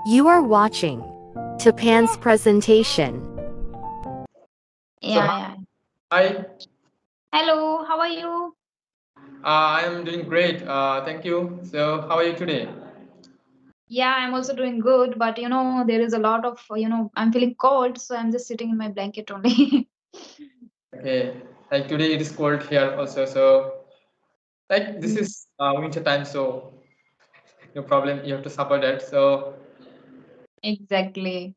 You are watching Tapan's presentation. So Yeah, yeah. hi, Hello, how are you? I am doing great. Thank you. So how are you today? Yeah, I'm also doing good, but there is a lot of, I'm feeling cold, so I'm just sitting in my blanket only. Okay, like today it is cold here also. So like this Mm. is winter time, so no problem. You have to suffer that. So Exactly.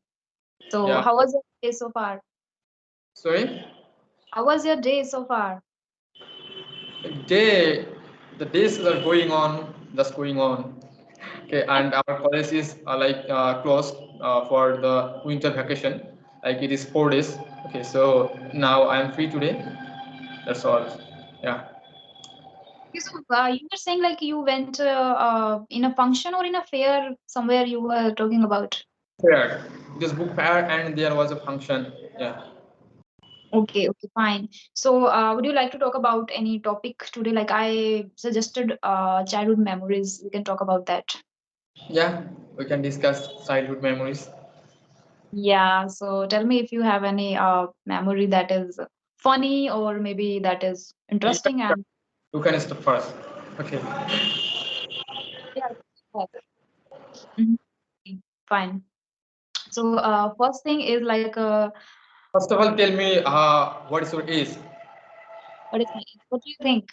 So, yeah. how was your day so far? Sorry. How was your day so far? Day, the days are going on, just going on. Okay, and our college is closed for the winter vacation. Like it is 4 days. Okay, so now I am free today. That's all. Yeah. Okay, so, you were saying like you went in a function or in a fair somewhere you were talking about. Fair. It is book fair and there was a function. Yeah. Okay, okay, fine. So, would you like to talk about any topic today? Like I suggested, childhood memories. We can talk about that. Yeah, we can discuss childhood memories. Yeah, so tell me if you have any memory that is funny or maybe that is You interesting can, and you can start first. Okay. yeah, sure. Mhm. Fine. So first thing is like First of all, tell me what is your age? what do you think?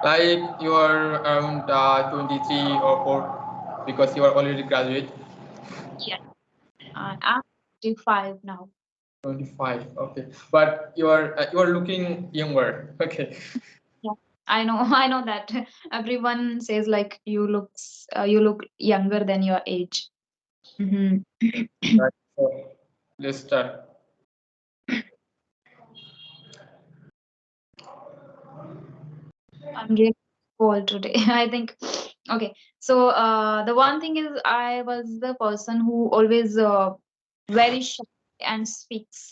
Like you are around 23 or 4 because you are already graduate. Yeah, I'm 25 now. 25. Okay. But you are looking younger. Okay. Yeah, I know, I know that everyone says like you look younger than your age. Hmm. Right. So let's start. I'm really cold today. I think. Okay, so the one thing is I was the person who always very shy and speaks.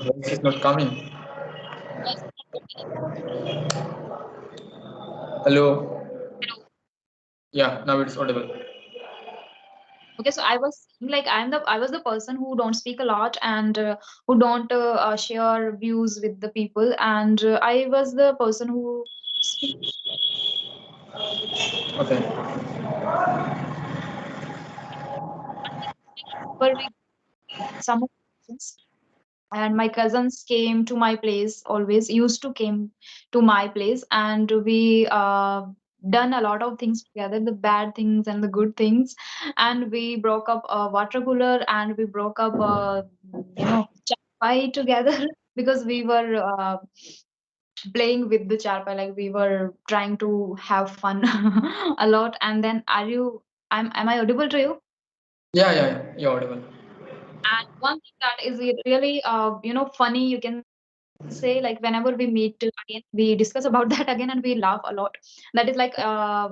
Voice is not coming. Hello. Yeah, now it's audible. Okay, so I was saying, like I was the person who don't speak a lot and who don't share views with the people, and I was the person who speaks Okay. very some occasions. And my cousins came to my place, always used to came to my place, and we done a lot of things together, the bad things and the good things. And we broke up a water cooler, and we broke up chai together because we were playing with the charpai, like we were trying to have fun a lot. And then am I audible to you? Yeah, you're audible. And one thing that is really funny, you can say, like whenever we meet again, we discuss about that again and we laugh a lot. That is like I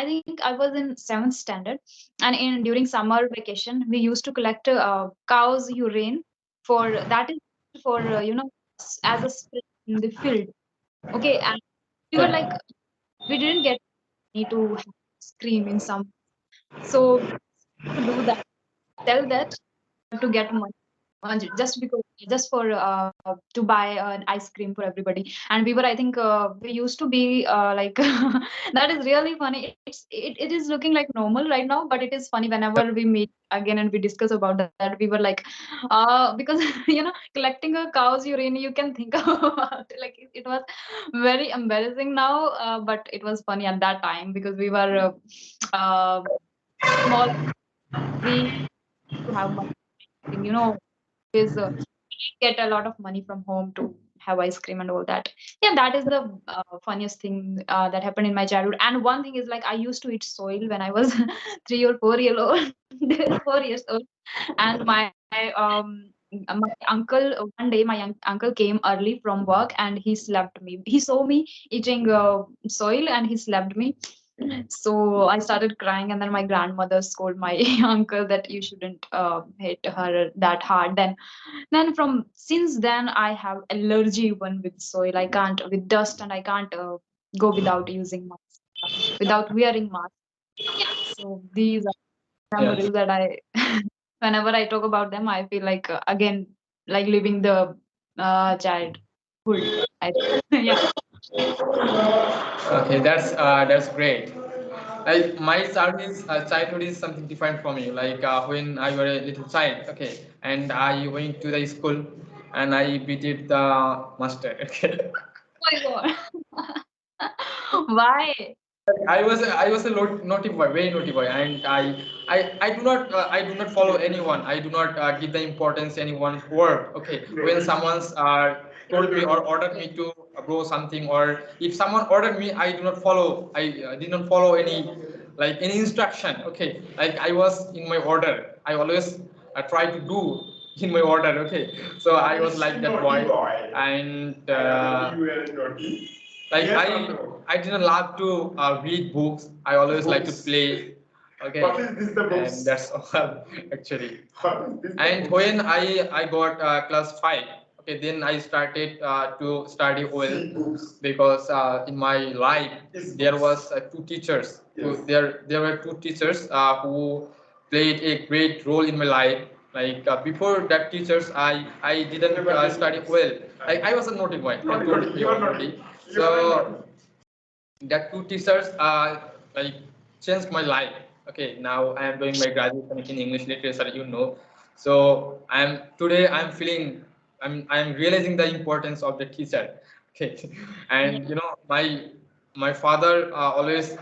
think I was in 7th standard, and in during summer vacation we used to collect cows urine for that is for as a spray in the field. Okay, and we were like Okay. we didn't get need to have scream in some, so to do that, sell that to get money, just because just for to buy an ice cream for everybody. And we were, I think we used to be like that is really funny. It is looking like normal right now, but it is funny whenever we meet again and we discuss about that. We were like because collecting a cow's urine, you can think about like it was very embarrassing now, but it was funny at that time because we were small. We to have money, is get a lot of money from home to have ice cream and all that. Yeah, that is the funniest thing that happened in my childhood. And one thing is like I used to eat soil when I was 3 or 4 year old, 4 years old. And my uncle, one day my uncle came early from work and he slapped me. He saw me eating soil and he slapped me. So I started crying, and then my grandmother scolded my uncle that you shouldn't hit her that hard. Then from since then I have allergy even with soil. I can't with dust, and I can't. go without using mask, without wearing mask. Yeah, so these are memories that I, whenever I talk about them, I feel like again, like living the childhood. I yeah. Okay, that's great. Like my childhood is something different from you. Like when I were a little child, okay, and I went to the school and I beat the master. Okay. Oh my God. Why? I was a naughty boy, very naughty boy, and I do not follow anyone. I do not give the importance anyone's word. Okay, when someone's told me or ordered me to grow something, or if someone ordered me, I do not follow. I did not follow any instruction. Okay, like I was in my order. I always try to do in my order. Okay, so I was like that boy, and like I didn't love to read books. I always like to play. Okay, What is this the books? and that's all actually. What is this the And books? when I got class 5, okay, then I started to study well See books. because in my life Is there books. was two teachers. Yes. There were two teachers who played a great role in my life. Like before that teachers, I didn't study well. Like I was a naughty boy. I told you You are already. naughty. You are So naughty. that two teachers like changed my life. Okay, now I am doing my graduation in English literature, so I'm feeling, I'm realizing the importance of the teacher. Okay. Yeah. And my father always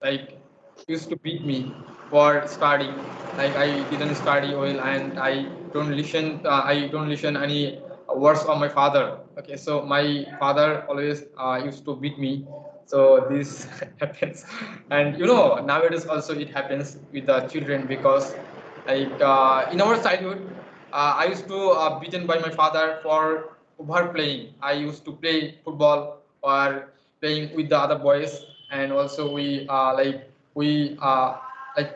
like used to beat me for studying. Like I didn't study well, and I don't listen any words of my father. Okay, so my father always used to beat me. So this happens, and nowadays also it happens with the children, because like in our childhood, I used to beaten by my father for overplaying. I used to play football or playing with the other boys, and also we like I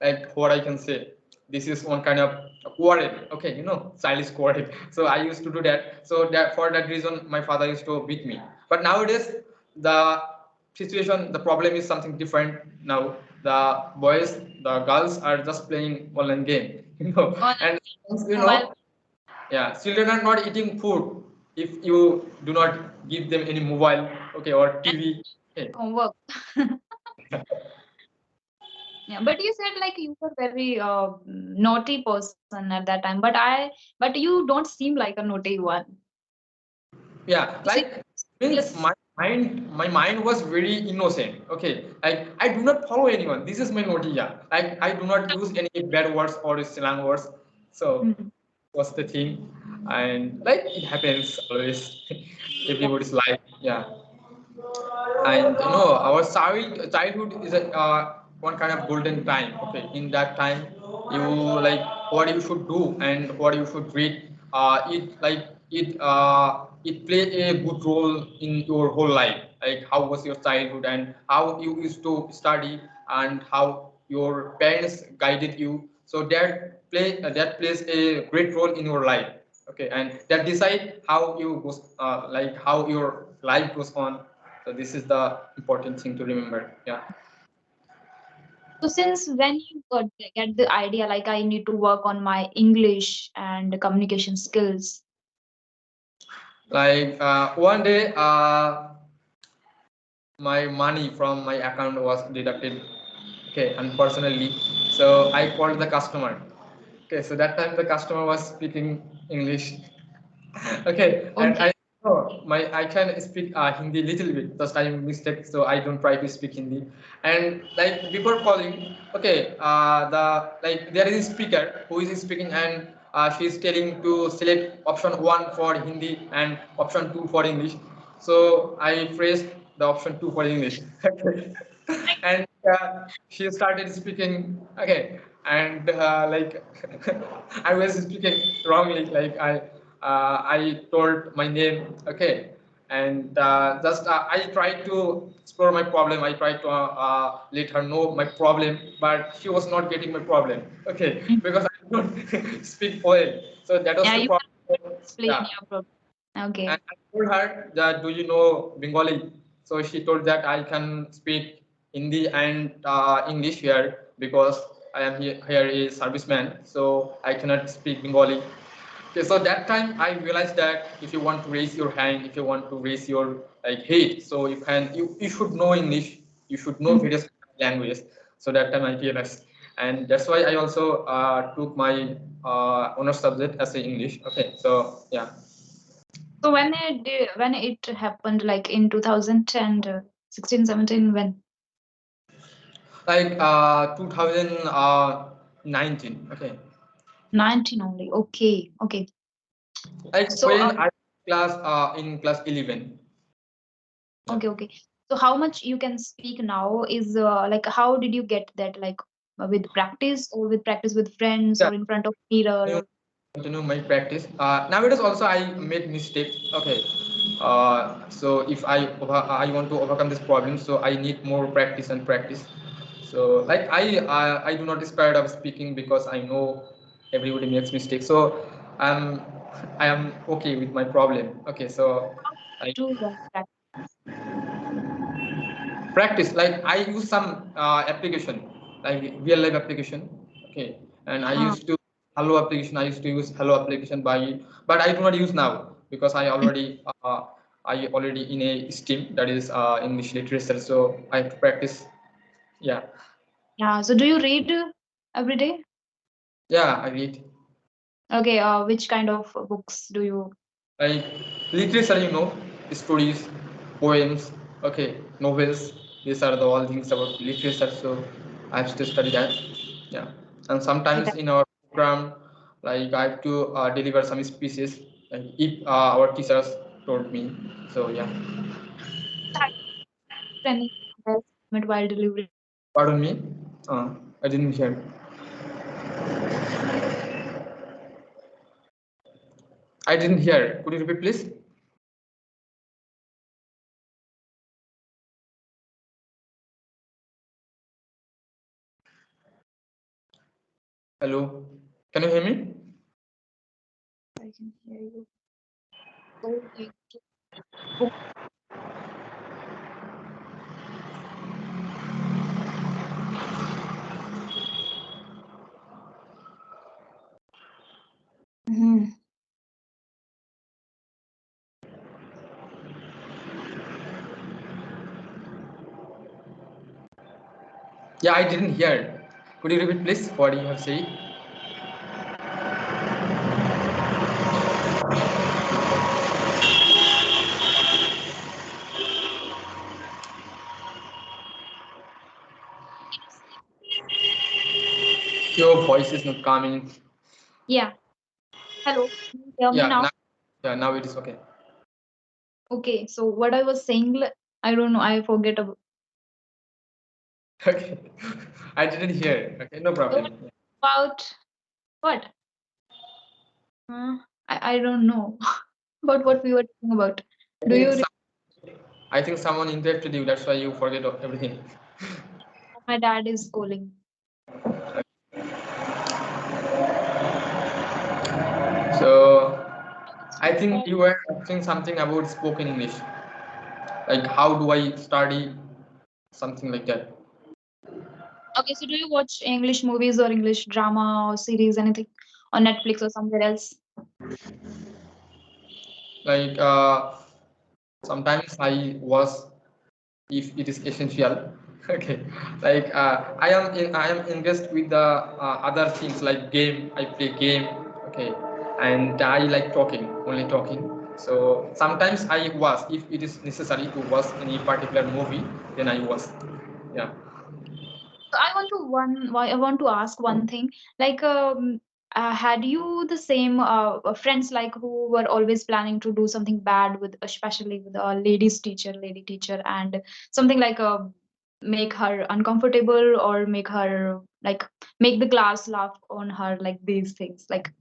like what I can say. This is one kind of quarrel. Okay, childish quarrel. So I used to do that. So that for that reason, my father used to beat me. But nowadays, the the problem is something different now. The boys, the girls are just playing online game. On And you mobile know, yeah, children are not eating food if you do not give them any mobile, okay, or TV. Okay. homework. Yeah, but you said like you were very naughty person at that time, but you don't seem like a naughty one. Yeah, You seem like means yes. my mind was very innocent. Okay, like I do not follow anyone. This is my notia. Like I do not use any bad words or slang words. So Mhm. what's the thing? And like it happens always. Yeah. Everybody's life. Yeah. And our childhood is a one kind of golden time. Okay, in that time you like what you should do and what you should read. It played a good role in your whole life, like how was your childhood and how you used to study and how your parents guided you. So that plays a great role in your life. Okay, and that decide how you goes like how your life goes on. So this is the important thing to remember. Yeah. So since when you get the idea like I need to work on my English and communication skills? Like one day, my money from my account was deducted. Okay, unfortunately. So I called the customer. Okay, so that time the customer was speaking English. Okay, and Okay. I know I can speak Hindi little bit. Just I mistake, so I don't try to speak Hindi. And like before calling, okay, there is a speaker who is speaking, and she is telling to select option one for Hindi and option two for English. So I pressed the option two for English. Okay. And she started speaking. Okay, and like I was speaking wrongly. Like I told my name. Okay, and just I tried to explore my problem. I tried to let her know my problem, but she was not getting my problem. Okay, Mhm. because I don't speak well. So that was Yeah, the you problem. can explain Yeah. your problem. Okay. And I told her that, do you know Bengali? So she told that I can speak Hindi and English here because I am here is serviceman, so I cannot speak Bengali. Okay, so that time I realized that if you want to raise your hand, if you want to raise your like head, so you should know English, you should know Mhm. various languages. So that time I realized, and that's why I also took my honor subject as a English. Okay, so yeah. So when it happened, like in 2016, 17, when? Like 2019. Okay, 19 only. Okay. Okay. like So when I class in class 11. Yeah. okay, okay. So how much you can speak now is like how did you get that, like with practice or with practice with friends Yeah. or in front of mirror Continue, or continue my practice. Nowadays also I made mistakes. Okay. So if I want to overcome this problem, so I need more practice and practice. So like I do not despair of speaking because I know everybody makes mistakes. So I'm I am okay with my problem. Okay. So I do that? practice like I use some application like real life application. Okay, and I Uh, used to hello application, I used to use hello application by, but I do not use now because I already in a stream that is English literature, so I have to practice. Yeah. yeah. So do you read every day? Yeah, I read Okay. Which kind of books do you? like literature, stories, poems, okay, novels. These are the all things about literature, so I have to study that. Yeah. And sometimes in our program, like I have to deliver some speeches, like if our teachers told me. So yeah. Any embarrassment while delivering? Pardon me, I didn't hear. I didn't hear, could you repeat please? Hello, can you hear me? I can hear you. So, like, book. Mhm. Yeah, I didn't hear, could you repeat please what you have said? Your voice is not coming. Yeah. Hello. Can you hear me Yeah, now? now, yeah, now it is okay. Okay. So what I was saying, I don't know. I forget about. Okay, I didn't hear. Okay, no What problem. about what? Uh, I don't know about what we were talking about. I Do think you? some, I think someone interrupted you. That's why you forget of everything. My dad is calling. So I think you were asking something about spoken English, like how do I study something like that. Okay, so do you watch English movies or English drama or series, anything on Netflix or somewhere else? Like sometimes I was, if it is essential. Okay, like I am engaged with the other things like game, I play game. Okay, and I like talking, only talking. So sometimes I was, if it is necessary to watch any particular movie, then I was. Yeah. So I want to ask one thing. Like, had you the same friends like who were always planning to do something bad with, especially with a lady teacher, and something like make her uncomfortable or make her like make the class laugh on her, like these things, like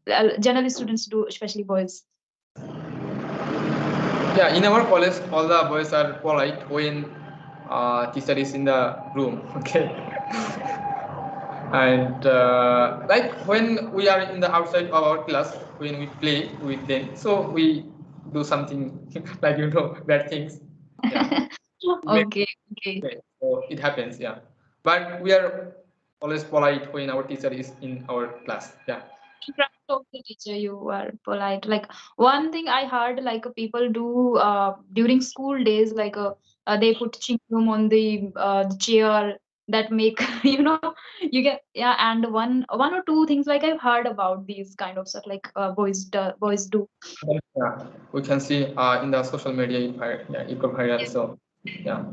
generally students do, especially boys. Yeah, in our college all the boys are polite when teacher is in the room. Okay. And like when we are in the outside of our class, when we play with them, so we do something like bad things. Yeah. Okay, okay. Okay, so it happens, yeah. But we are always polite when our teacher is in our class. Yeah. In front of the teacher, you are polite. Like one thing I heard, like people do during school days, like they put chewing on the chair that make you get, yeah. And one or two things like I've heard about these kind of stuff, like boys do. Yeah. We can see in the social media it got viral. So yeah.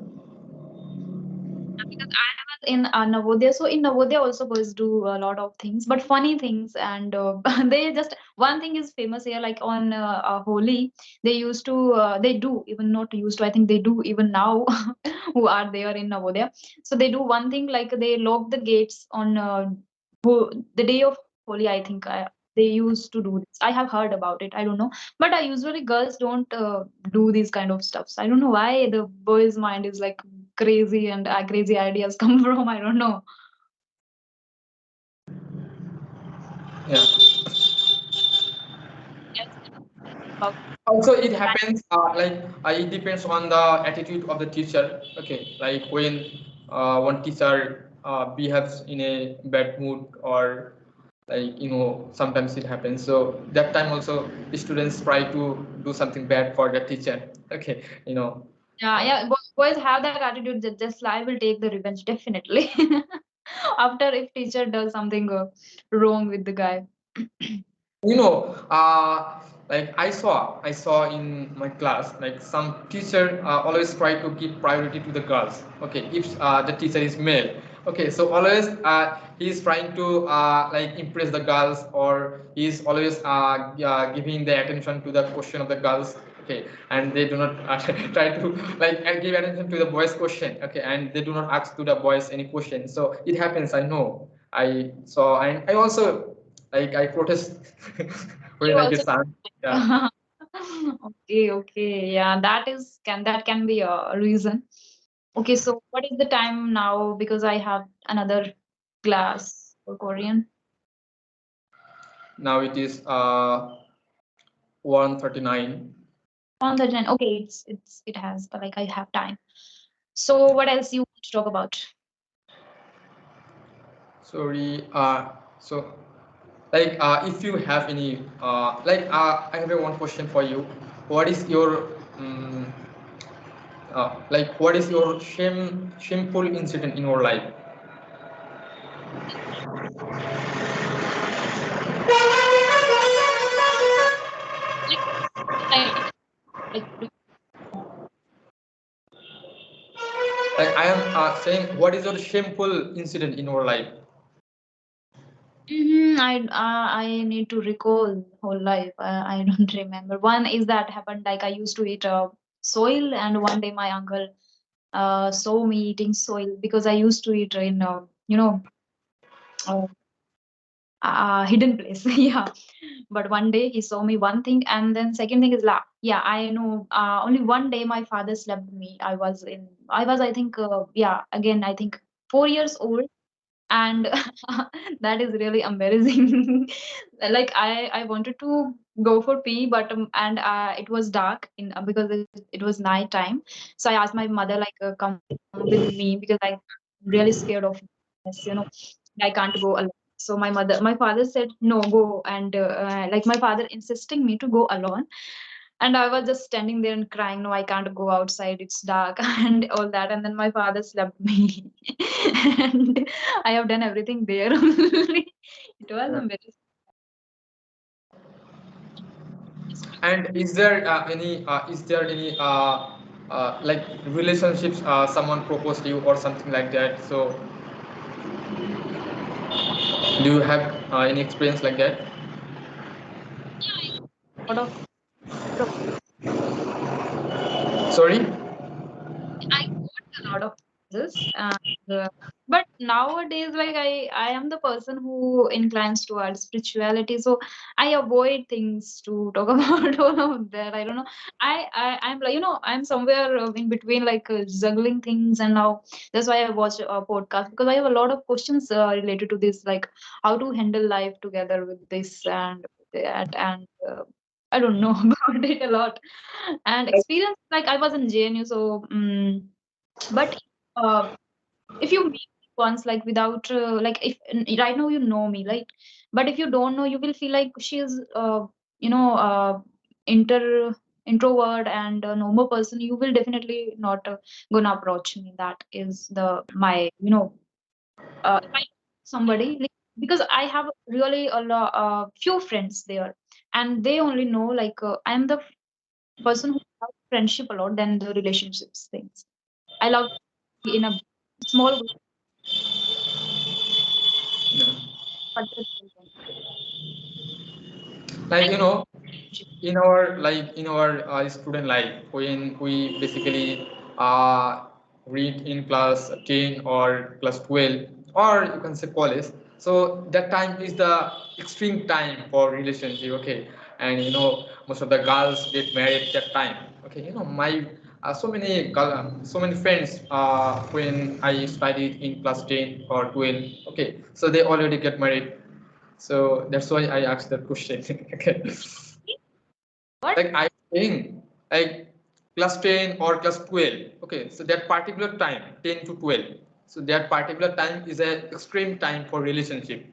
Because I was in Navodaya, so in Navodaya also boys do a lot of things, but funny things, and they just one thing is famous here, like on Holi, they do even not used to, I think they do even now, who are there in Navodaya. So they do one thing like they lock the gates on the day of Holi, I think. They used to do this. I have heard about it. I don't know, but usually girls don't do these kind of stuffs. I don't know why the boys' mind is like crazy and crazy ideas come from. I don't know. Yeah. Yes, about Also, it that. happens it depends on the attitude of the teacher. Okay, like when one teacher behaves in a bad mood, or sometimes it happens. So that time also the students try to do something bad for the teacher. Okay, Yeah, yeah. Boys have that attitude that just I will take the revenge definitely. After if teacher does something wrong with the guy. you know uh, like I saw in my class, like some teacher always try to give priority to the girls. Okay, if the teacher is male, okay, so always he is trying to impress the girls, or he is always giving the attention to the question of the girls. Okay, and they do not try to give attention to the boys question. Okay, and they do not ask to the boys any question. So it happens, I know. I saw, and I also I protest You when I also. get sun. Yeah. Okay, okay. Yeah, that can be a reason. Okay, so what is the time now? Because I have another class for Korean. Now it is 1:39. On the gen. Okay, it has like I have time. So what else you want to talk about? Sorry. So if you have any I have a one question for you. What is your what is your shameful incident in your life? Like, like Like I am saying, what is your shameful incident in your life? I need to recall whole life. I don't remember. One is that happened like I used to eat soil, and one day my uncle saw me eating soil because I used to eat in uh, hidden place. Yeah, but one day he saw me one thing, and then second thing is yeah, I know only one day my father slapped me. I was I think again I think 4 years old, and that is really embarrassing. Like I wanted to go for pee, but and it was dark in because it was night time. So I asked my mother like come with me because I'm really scared of this, I can't go alone. So my father said no, go, and like my father insisting me to go alone, and I was just standing there and crying, no, I can't go outside, it's dark, and all that. And then my father slapped me. And I have done everything there only. It was Yeah. embarrassing. And is there any relationships someone proposed to you or something like that? So do you have any experience like that? Lot of, Sorry. I got a lot of this, and but nowadays, like I am the person who inclines towards spirituality, so I avoid things to talk about all of that. I don't know. I'm like I'm somewhere in between, like juggling things, and now that's why I watch a podcast because I have a lot of questions related to this, like how to handle life together with this and that, and I don't know about it a lot. And experience, like I was in JNU, so but uh, if you meet once, like without like if right now you know me, like, but if you don't know, you will feel like she is you know inter introvert and a normal person. You will definitely not gonna approach me. That is the my if I somebody like, because I have really a lot few friends there, and they only know like I am the person who loves friendship a lot than the relationships things. I love to be in a small group. Yeah. But Like in our student life, when we basically read in class 10 or class 12, or you can say college, so that time is the extreme time for relationship. Okay, and most of the girls get married that time. Okay, my so many friends when I studied in class 10 or 12. Okay, so they already get married, so that's why I asked that question. Okay. what? Like I think like class 10 or class 12. Okay, so that particular time, 10 to 12. So that particular time is an extreme time for relationship.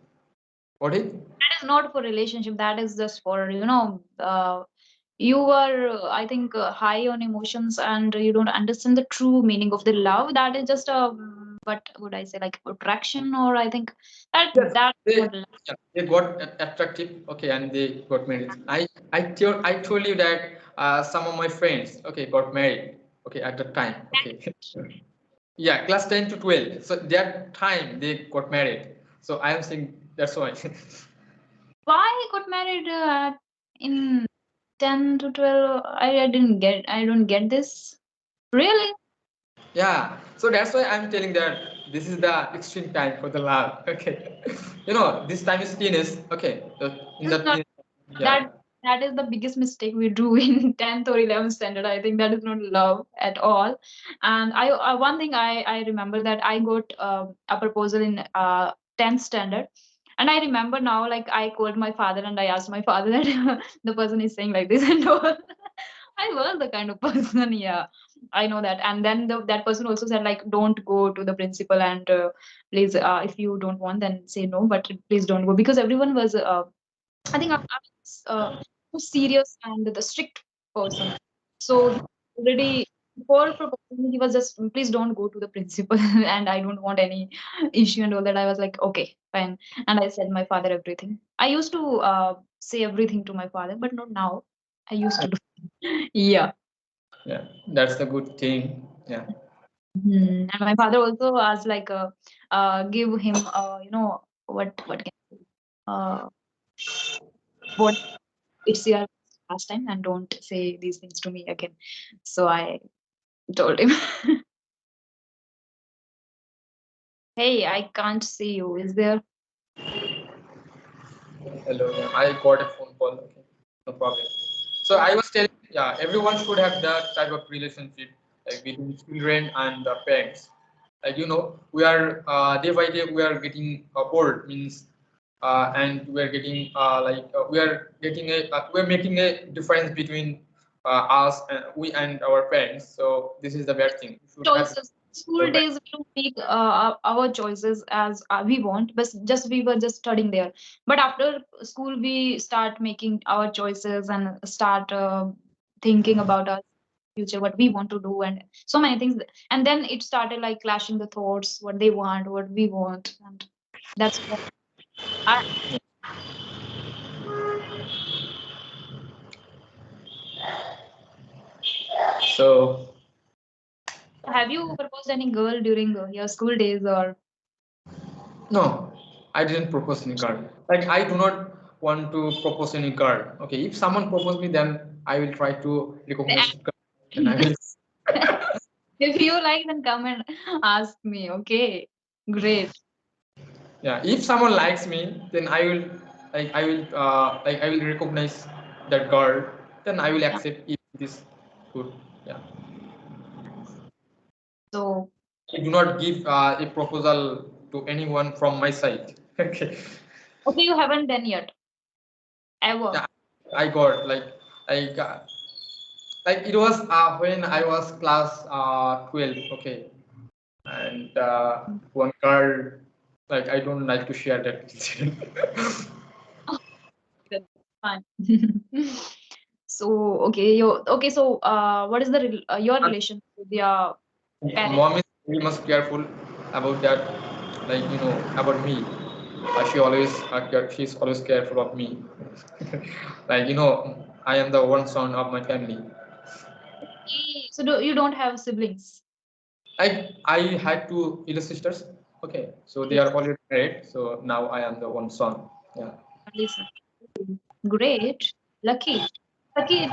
What is? That is not for relationship. That is just for you are I think high on emotions and you don't understand the true meaning of the love. That is just a what would I say, like attraction, or I think that Yes, that they, not love. yeah, they got attractive, okay, and they got married. I told you that some of my friends, okay, got married, okay, at the time, okay. Yeah, class 10 to 12. So that time they got married. So I am saying that's why. Why got married in 10 to 12? I don't get this. Really? Yeah, so that's why I'm telling that this is the extreme time for the love. Okay, this time is teenage. Okay, in This is the not yeah, that that is the biggest mistake we do in 10th or 11th standard. I think that is not love at all. And one thing I remember that I got a proposal in 10th standard. And I remember now, like I called my father and I asked my father that the person is saying like this and all. I was the kind of person, yeah, I know that. And then that person also said like, don't go to the principal and please, if you don't want, then say no, but please don't go, because everyone was I think I was too serious and the strict person. So he already before proposing, he was just, please don't go to the principal, and I don't want any issue and all that. I was like, okay, fine, and I said my father everything. I used to say everything to my father, but not now. I used to do. Yeah. yeah, that's the good thing. Yeah, And my father also asked like, give him, what can uh, what it's your last time and don't say these things to me again. So I told him, hey, I can't see you. Is there? hello. Yeah, I got a phone call. Okay, no problem. So I was telling, yeah, everyone should have that type of relationship, like between children and the parents. Like we are day by day we are getting bored, means, and we are getting we are making a difference between us and we and our parents. So this is the bad thing. We should have Choices. School days we don't make our choices as we want, but just we were just studying there. But after school, we start making our choices and start thinking about our future, what we want to do, and so many things. And then it started like clashing the thoughts, what they want, what we want, and that's what I so have. You proposed any girl during your school days, or no, I didn't propose any girl. Like I do not want to propose any girl. Okay, if someone propose me, then I will try to recognize the girl, and I will. if you like, then come and ask me. Okay, great. Yeah, if someone likes me, then I will recognize that girl, then I will Yeah. accept if it is good. Yeah, So, I do not give a proposal to anyone from my side. Okay. okay, you haven't done yet, ever. Yeah, I got like like uh, like it was when I was class 12. Okay, and one girl, like I don't like to share that incident. That's fine. So okay, so what is your relation with your parents? Mom is very much careful about that, like about me. She's always careful of me. Like I am the one son of my family. So you don't have siblings? I had two elder sisters. Okay, so they are already married. So now I am the one son. Yeah. Listen. Great. Lucky. Lucky.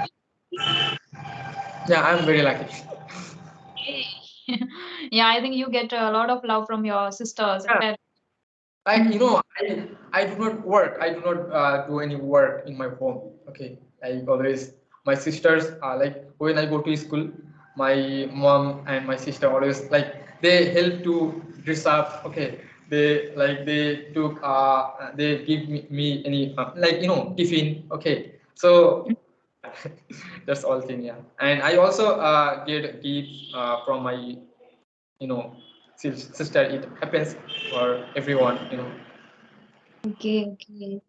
Yeah, I'm very lucky. Yeah, I think you get a lot of love from your sisters and Yeah. parents. Like I do not work. I do not do any work in my home. Okay, I always my sisters are like when I go to school, my mom and my sister always like they help to dress up. Okay, they give me any like tiffin. Okay, so that's all thing. Yeah, and I also get gifts from my sister. It happens for everyone. Okay, okay.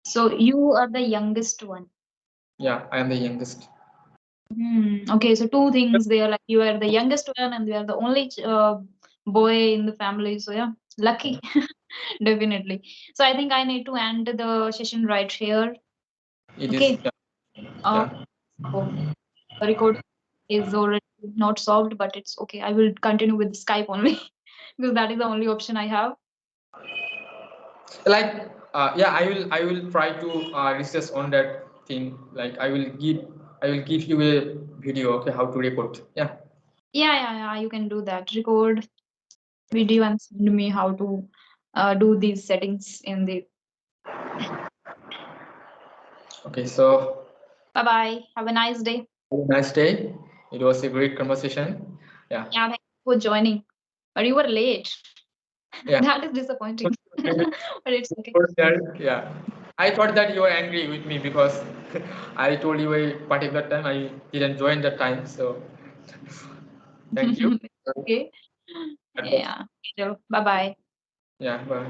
So you are the youngest one. Yeah, I am the youngest. Okay, so two things there, like you are the youngest one and you are the only boy in the family. So yeah, lucky, definitely. So I think I need to end the session right here. It is. Okay. Yeah. Uh, Yeah. so the record is already not solved, but it's okay. I will continue with Skype only because that is the only option I have. Like, yeah, I will try to research on that thing. Like, I will give you a video. Okay, how to record. Yeah. Yeah. You can do that. Record video and send me how to do these settings in the. Okay. So, Bye bye. Have a nice day. have a nice day. It was a great conversation. Yeah. Yeah, thank you for joining. But you were late. Yeah. That is disappointing. But it's okay. Yeah. I thought that you were angry with me because I told you a particular time. I didn't join that time. So, thank you. Okay. Yeah. Bye bye. Yeah. Bye.